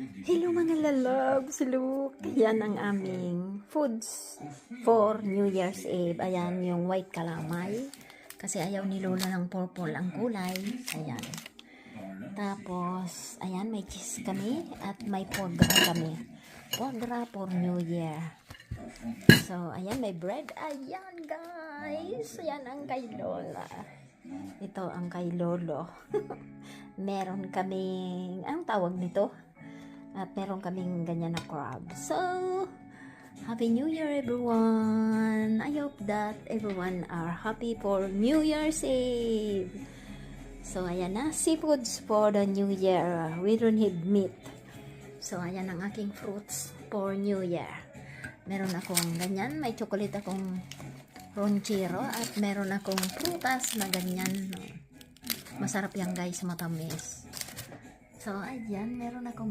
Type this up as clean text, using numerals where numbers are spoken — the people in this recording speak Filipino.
Hello mga lalabs, look. Yan ang aming foods for New Year's Eve. Ayan yung white calamay. Kasi ayaw ni Lola ng purple ang kulay. Ayan. Tapos, ayan, may cheese kami at may foie gras kami. Foie gras for New Year. So, ayan, may bread. Ayan, guys. Ayan ang kay Lola. Ito ang kay Lolo. Meron kaming, anong tawag nito? At meron kaming ganyan na crab. So, Happy New Year everyone! I hope that everyone are happy for New Year's Eve. So, ayan na, seafoods for the New Year. We don't need meat. So, ayan ang aking fruits for New Year. Meron akong ganyan, may chocolate akong ronchero at meron akong prutas na ganyan. Masarap yan guys, matamis. So, ayan, meron akong